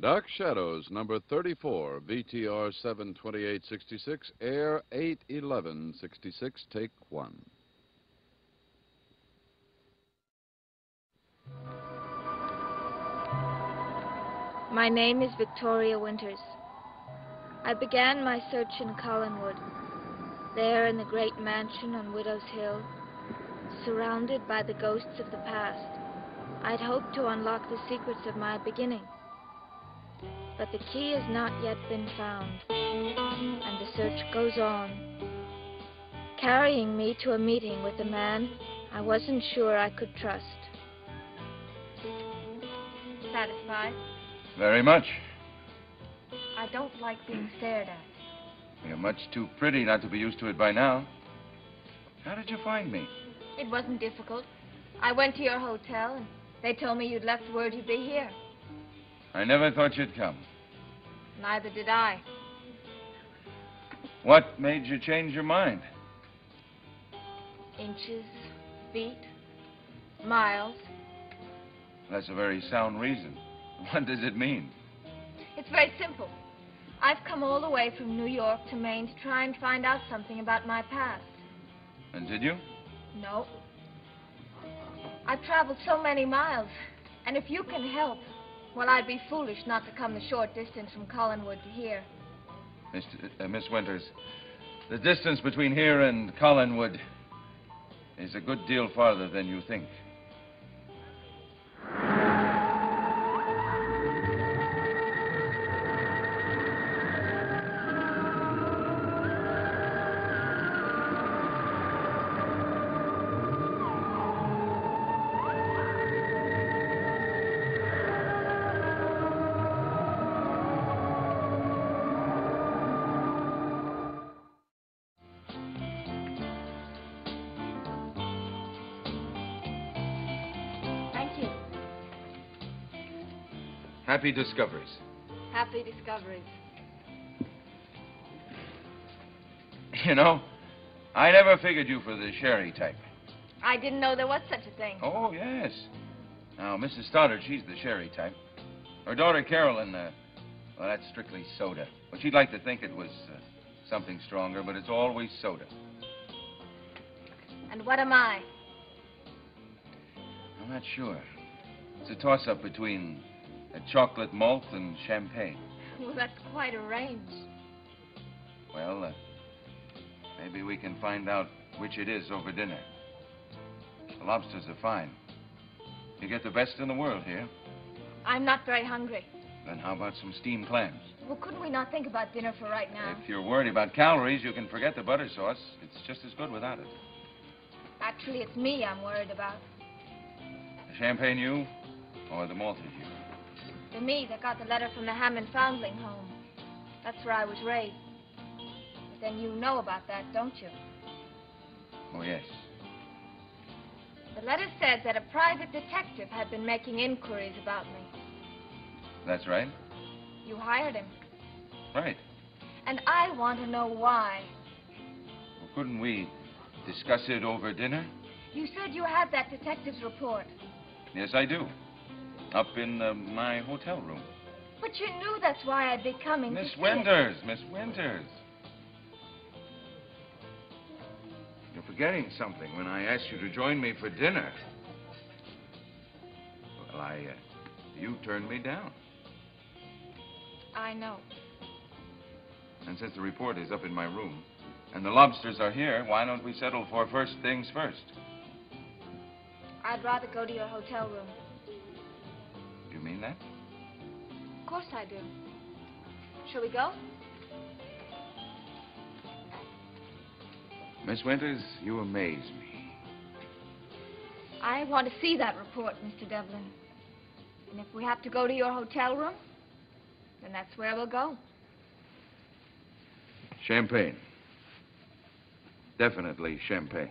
Dark Shadows, number 34, VTR 72866, Air 81166, take one. My name is Victoria Winters. I began my search in Collinwood, there in the great mansion on Widow's Hill, surrounded by the ghosts of the past. I'd hoped to unlock the secrets of my beginning. But the key has not yet been found, and the search goes on, carrying me to a meeting with a man I wasn't sure I could trust. Satisfied? Very much. I don't like being stared at. You're much too pretty not to be used to it by now. How did you find me? It wasn't difficult. I went to your hotel, and they told me you'd left word you'd be here. I never thought you'd come. Neither did I. What made you change your mind? Inches, feet, miles. That's a very sound reason. What does it mean? It's very simple. I've come all the way from New York to Maine to try and find out something about my past. And did you? No. I've traveled so many miles, and if you can help, well, I'd be foolish not to come the short distance from Collinwood to here. Miss Winters, the distance between here and Collinwood is a good deal farther than you think. Happy discoveries. Happy discoveries. You know, I never figured you for the Sherry type. I didn't know there was such a thing. Oh, yes. Now, Mrs. Stoddard, she's the Sherry type. Her daughter, Carolyn, well, that's strictly soda. But she'd like to think it was something stronger, but it's always soda. And what am I? I'm not sure. It's a toss-up between chocolate malt and champagne. Well, that's quite a range. Well, maybe we can find out which it is over dinner. The lobsters are fine. You get the best in the world here. I'm not very hungry. Then how about some steamed clams? Well, couldn't we not think about dinner for right now? If you're worried about calories, you can forget the butter sauce. It's just as good without it. Actually, it's me I'm worried about. The champagne you or the malted you? The me that got the letter from the Hammond Foundling home. That's where I was raised. But then you know about that, don't you? Oh, yes. The letter said that a private detective had been making inquiries about me. That's right. You hired him. Right. And I want to know why. Well, couldn't we discuss it over dinner? You said you had that detective's report. Yes, I do. Up in my hotel room. But you knew that's why I'd be coming. Miss Winters, Miss Winters. You're forgetting something when I asked you to join me for dinner. Well, you turned me down. I know. And since the report is up in my room, and the lobsters are here, why don't we settle for first things first? I'd rather go to your hotel room. You mean that? Of course I do. Shall we go? Miss Winters, you amaze me. I want to see that report, Mr. Devlin. And if we have to go to your hotel room, then that's where we'll go. Champagne. Definitely champagne.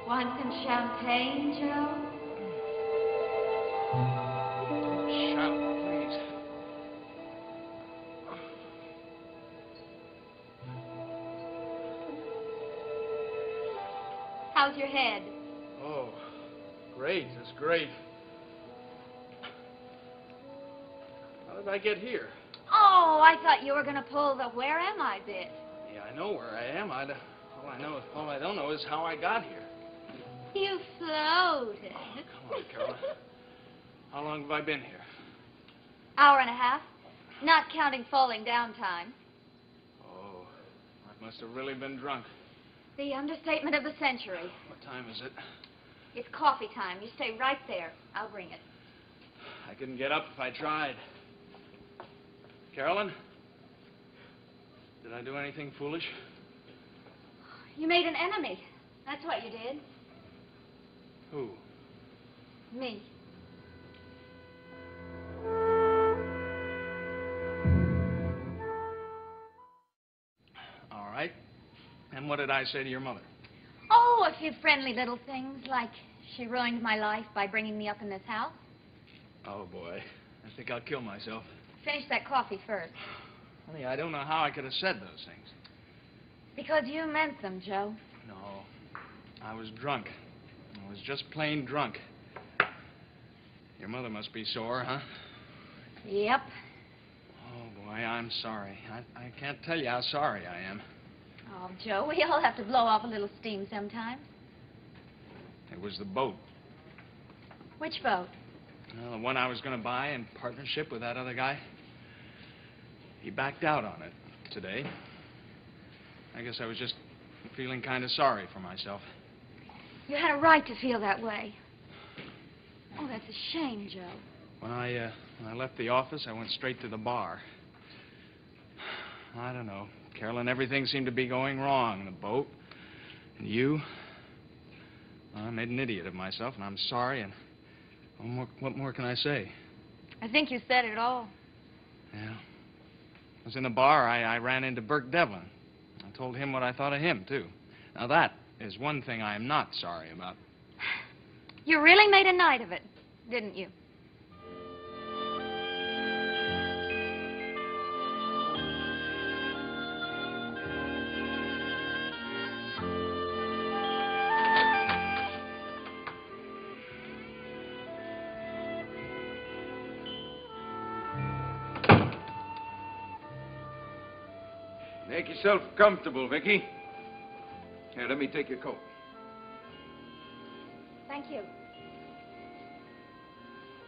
Want some champagne, Joe? Shout, please. How's your head? Oh, great. That's great. How did I get here? Oh, I thought you were going to pull the where am I bit. Yeah, I know where I am. All I don't know is how I got here. You floated. Oh, come on, Carolyn. How long have I been here? Hour and a half, not counting falling down time. Oh, I must have really been drunk. The understatement of the century. What time is it? It's coffee time. You stay right there. I'll bring it. I couldn't get up if I tried. Carolyn? Did I do anything foolish? You made an enemy. That's what you did. Who? Me. All right. And what did I say to your mother? Oh, a few friendly little things, like she ruined my life by bringing me up in this house. Oh, boy. I think I'll kill myself. Finish that coffee first. Honey, I don't know how I could have said those things. Because you meant them, Joe. No. I was drunk. I was just plain drunk. Your mother must be sore, huh? Yep. Oh, boy, I'm sorry. I can't tell you how sorry I am. Oh, Joe, we all have to blow off a little steam sometimes. It was the boat. Which boat? Well, the one I was going to buy in partnership with that other guy. He backed out on it today. I guess I was just feeling kind of sorry for myself. You had a right to feel that way. Oh, that's a shame, Joe. When I left the office, I went straight to the bar. I don't know. Carolyn, everything seemed to be going wrong. The boat, and you. I made an idiot of myself, and I'm sorry, and what more can I say? I think you said it all. Yeah. I was in the bar. I ran into Burke Devlin. I told him what I thought of him, too. Now, that is one thing I am not sorry about. You really made a night of it, didn't you? Make yourself comfortable, Vicky. Here, let me take your coat. Thank you.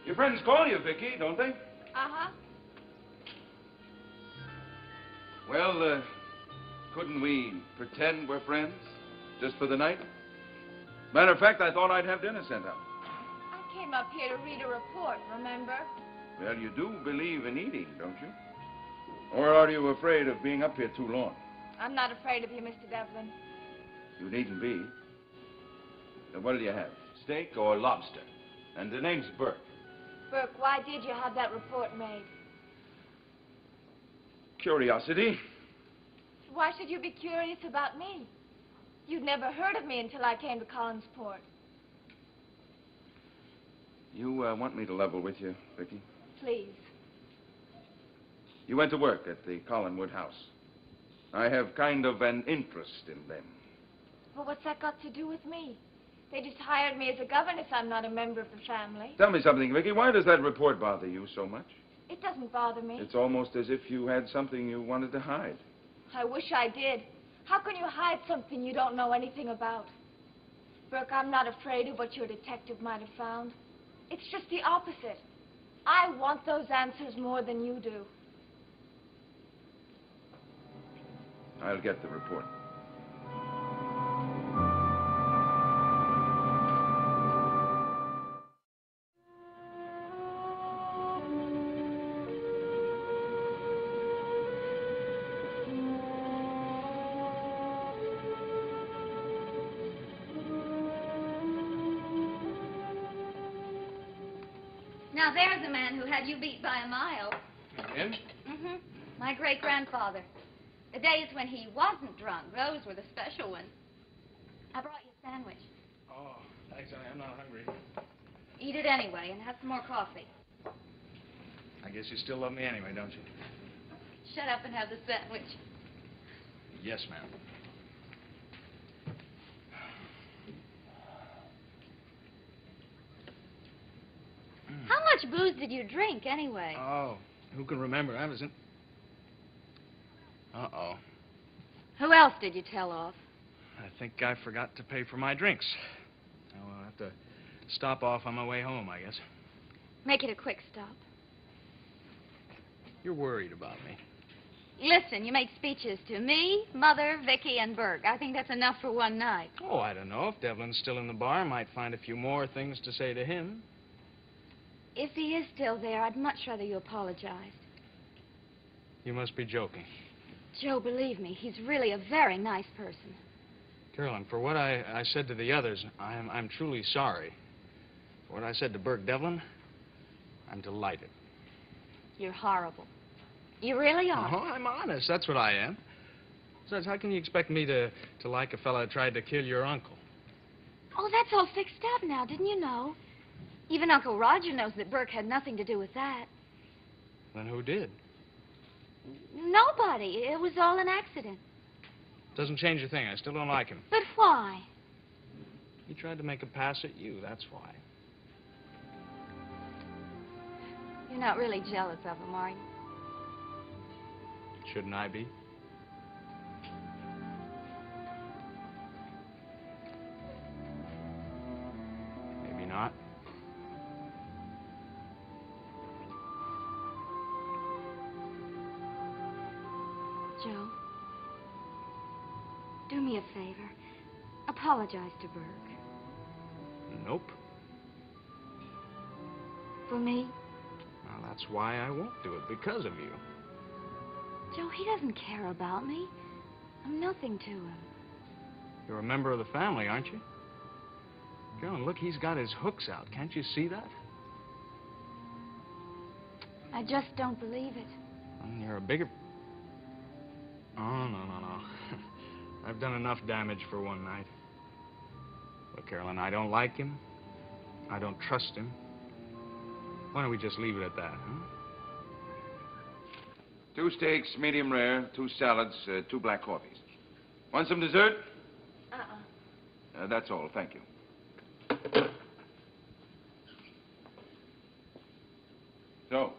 Your friends call you, Vicky, don't they? Uh-huh. Well, couldn't we pretend we're friends? Just for the night? Matter of fact, I thought I'd have dinner sent out. I came up here to read a report, remember? Well, you do believe in eating, don't you? Or are you afraid of being up here too long? I'm not afraid of you, Mr. Devlin. You needn't be. Now, what'll you have? Steak or lobster? And the name's Burke. Burke, why did you have that report made? Curiosity. Why should you be curious about me? You'd never heard of me until I came to Collinsport. You want me to level with you, Vicky? Please. You went to work at the Collinwood house. I have kind of an interest in them. Well, what's that got to do with me? They just hired me as a governess. I'm not a member of the family. Tell me something, Vicky. Why does that report bother you so much? It doesn't bother me. It's almost as if you had something you wanted to hide. I wish I did. How can you hide something you don't know anything about? Burke, I'm not afraid of what your detective might have found. It's just the opposite. I want those answers more than you do. I'll get the report. Now, there's a man who had you beat by a mile. Him? Mm-hmm. My great-grandfather. The days when he wasn't drunk, those were the special ones. I brought you a sandwich. Oh, thanks, honey. I'm not hungry. Eat it anyway and have some more coffee. I guess you still love me anyway, don't you? Shut up and have the sandwich. Yes, ma'am. did you drink, anyway? Oh, who can remember? I was in... Uh-oh. Who else did you tell off? I think I forgot to pay for my drinks. I'll have to stop off on my way home, I guess. Make it a quick stop. You're worried about me. Listen, you made speeches to me, Mother, Vicky, and Burke. I think that's enough for one night. Oh, I don't know. If Devlin's still in the bar, I might find a few more things to say to him. If he is still there, I'd much rather you apologized. You must be joking. Joe, believe me, he's really a very nice person. Carolyn, for what I said to the others, I'm truly sorry. For what I said to Burke Devlin, I'm delighted. You're horrible. You really are. Oh, I'm honest. That's what I am. Besides, how can you expect me to like a fella who tried to kill your uncle? Oh, that's all fixed up now, didn't you know? Even Uncle Roger knows that Burke had nothing to do with that. Then who did? Nobody. It was all an accident. Doesn't change a thing. I still don't like him. But why? He tried to make a pass at you. That's why. You're not really jealous of him, are you? Shouldn't I be? Maybe not. Joe, do me a favor. Apologize to Burke. Nope. For me? Well, that's why I won't do it, because of you. Joe, he doesn't care about me. I'm nothing to him. You're a member of the family, aren't you? Carolyn, look, he's got his hooks out. Can't you see that? I just don't believe it. Well, you're a bigger... Oh, no. I've done enough damage for one night. Look, Carolyn, I don't like him. I don't trust him. Why don't we just leave it at that, huh? 2 steaks, medium rare, 2 salads, 2 black coffees. Want some dessert? That's all, thank you. So,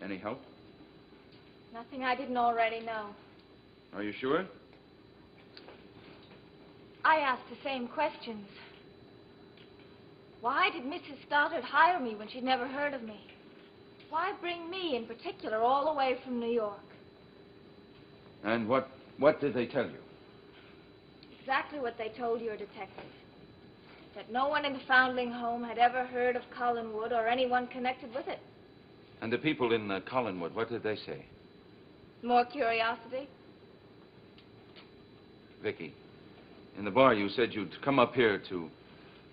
any help? Nothing I didn't already know. Are you sure? I asked the same questions. Why did Mrs. Stoddard hire me when she'd never heard of me? Why bring me, in particular, all the way from New York? And what did they tell you? Exactly what they told your detective. That no one in the Foundling home had ever heard of Collinwood or anyone connected with it. And the people in Collinwood, what did they say? More curiosity? Vicky, in the bar you said you'd come up here to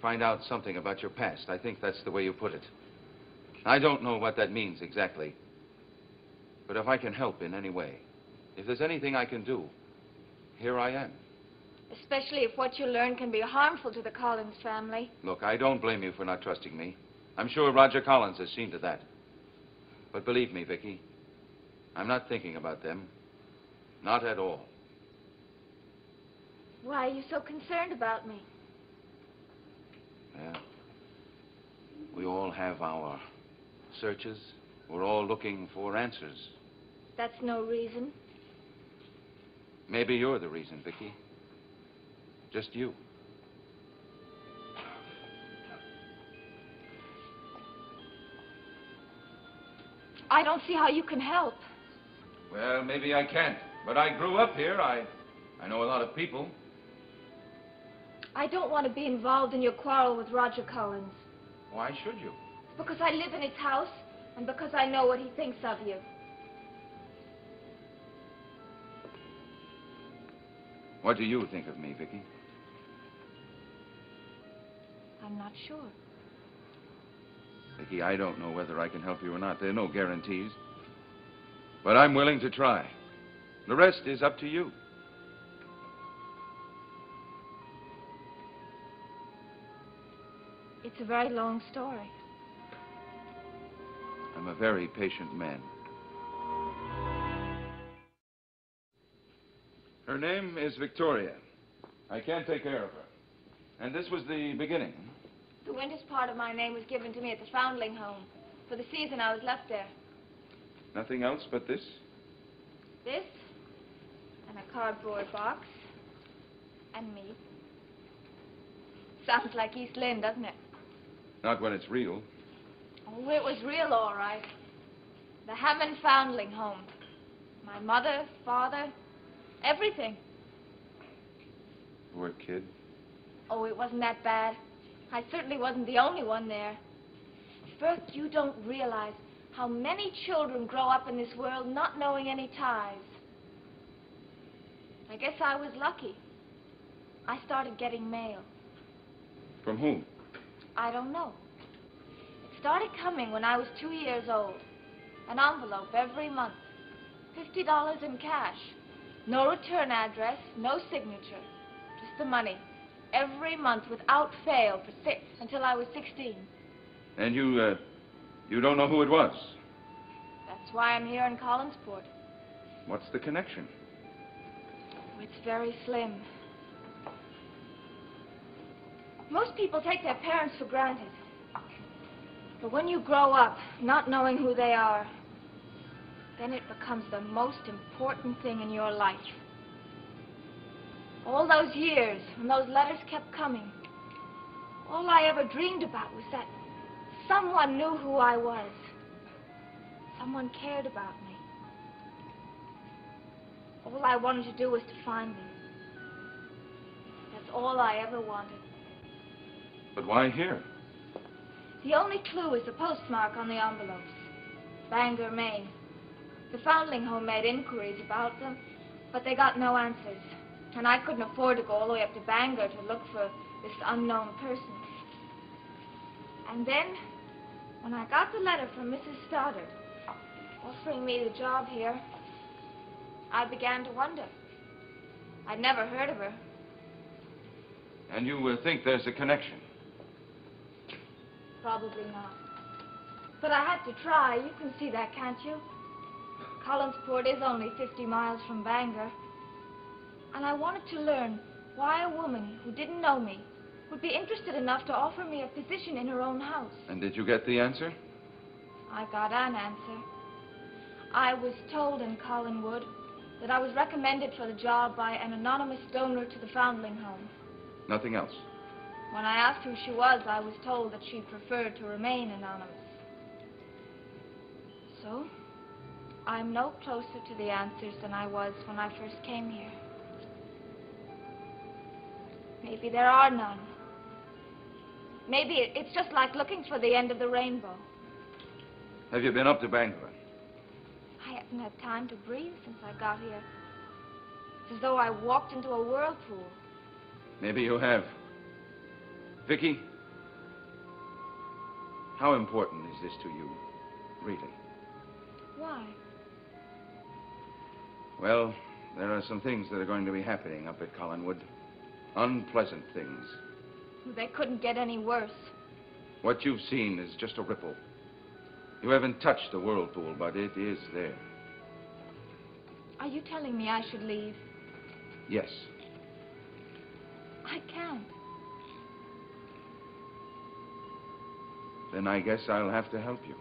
find out something about your past. I think that's the way you put it. I don't know what that means exactly. But if I can help in any way, if there's anything I can do, here I am. Especially if what you learn can be harmful to the Collins family. Look, I don't blame you for not trusting me. I'm sure Roger Collins has seen to that. But believe me, Vicky, I'm not thinking about them. Not at all. Why are you so concerned about me? Yeah. We all have our searches. We're all looking for answers. That's no reason. Maybe you're the reason, Vicky. Just you. I don't see how you can help. Well, maybe I can't. But I grew up here. I know a lot of people. I don't want to be involved in your quarrel with Roger Collins. Why should you? Because I live in his house, and because I know what he thinks of you. What do you think of me, Vicky? I'm not sure. Vicky, I don't know whether I can help you or not. There are no guarantees. But I'm willing to try. The rest is up to you. It's a very long story. I'm a very patient man. Her name is Victoria. I can't take care of her. And this was the beginning. The Winters part of my name was given to me at the Foundling home. For the season, I was left there. Nothing else but this? This, and a cardboard box, and me. Sounds like East Lynne, doesn't it? Not when it's real. Oh, it was real, all right. The Hammond Foundling Home. My mother, father, everything. Poor kid. Oh, it wasn't that bad. I certainly wasn't the only one there. Burke, you don't realize how many children grow up in this world not knowing any ties. I guess I was lucky. I started getting mail. From whom? I don't know. It started coming when I was 2 years old. An envelope every month. $50 in cash. No return address, no signature. Just the money. Every month without fail until I was 16. And you don't know who it was? That's why I'm here in Collinsport. What's the connection? It's very slim. Most people take their parents for granted. But when you grow up, not knowing who they are, then it becomes the most important thing in your life. All those years, when those letters kept coming, all I ever dreamed about was that someone knew who I was. Someone cared about me. All I wanted to do was to find them. That's all I ever wanted. But why here? The only clue is the postmark on the envelopes. Bangor, Maine. The Foundling Home made inquiries about them, but they got no answers. And I couldn't afford to go all the way up to Bangor to look for this unknown person. And then, when I got the letter from Mrs. Stoddard offering me the job here, I began to wonder. I'd never heard of her. And you think there's a connection? Probably not. But I had to try. You can see that, can't you? Collinsport is only 50 miles from Bangor. And I wanted to learn why a woman who didn't know me would be interested enough to offer me a position in her own house. And did you get the answer? I got an answer. I was told in Collinwood that I was recommended for the job by an anonymous donor to the Foundling Home. Nothing else? When I asked who she was, I was told that she preferred to remain anonymous. So, I'm no closer to the answers than I was when I first came here. Maybe there are none. Maybe it's just like looking for the end of the rainbow. Have you been up to Bangor? I haven't had time to breathe since I got here. It's as though I walked into a whirlpool. Maybe you have. Vicky, how important is this to you, really? Why? Well, there are some things that are going to be happening up at Collinwood. Unpleasant things. They couldn't get any worse. What you've seen is just a ripple. You haven't touched the whirlpool, but it is there. Are you telling me I should leave? Yes. I can't. Then I guess I'll have to help you.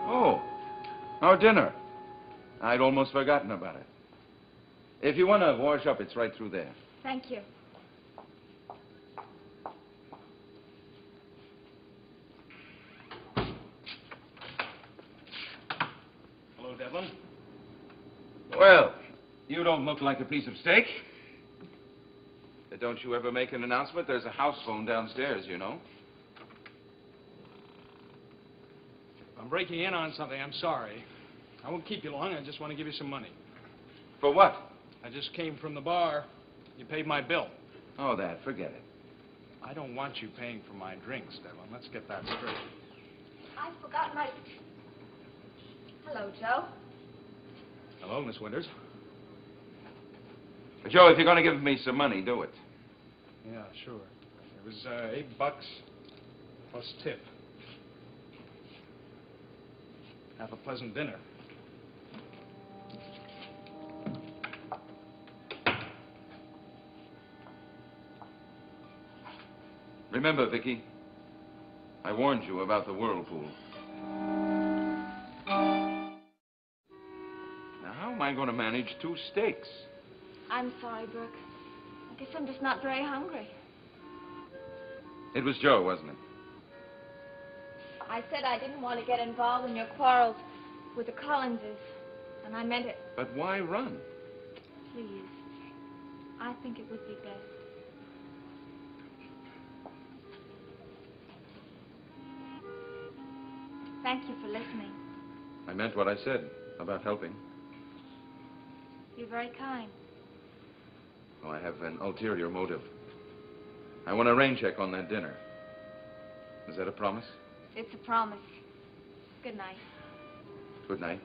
Oh, our dinner. I'd almost forgotten about it. If you want to wash up, it's right through there. Thank you. Hello, Devlin. Well, you don't look like a piece of steak. Don't you ever make an announcement? There's a house phone downstairs, you know. I'm breaking in on something. I'm sorry. I won't keep you long. I just want to give you some money. For what? I just came from the bar. You paid my bill. Oh, that. Forget it. I don't want you paying for my drinks, Devlin. Let's get that straight. I forgot my... Hello, Joe. Hello, Miss Winters. Joe, if you're going to give me some money, do it. Yeah, sure. It was $8 plus tip. Have a pleasant dinner. Remember, Vicky, I warned you about the whirlpool. Now, how am I going to manage 2 steaks? I'm sorry, Brooke. I guess I'm just not very hungry. It was Joe, wasn't it? I said I didn't want to get involved in your quarrels with the Collinses, and I meant it. But why run? Please. I think it would be best. Thank you for listening. I meant what I said about helping. You're very kind. Oh, I have an ulterior motive. I want a rain check on that dinner. Is that a promise? It's a promise. Good night. Good night.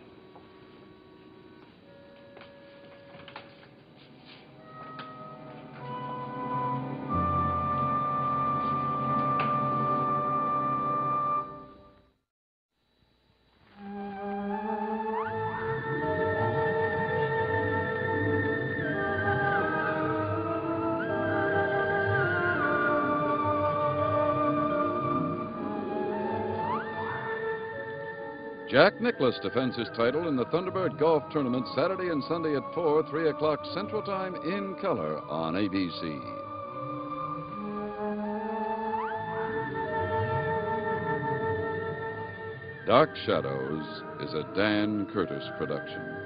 Jack Nicklaus defends his title in the Thunderbird Golf Tournament Saturday and Sunday at 4, 3 o'clock Central Time in color on ABC. Dark Shadows is a Dan Curtis production.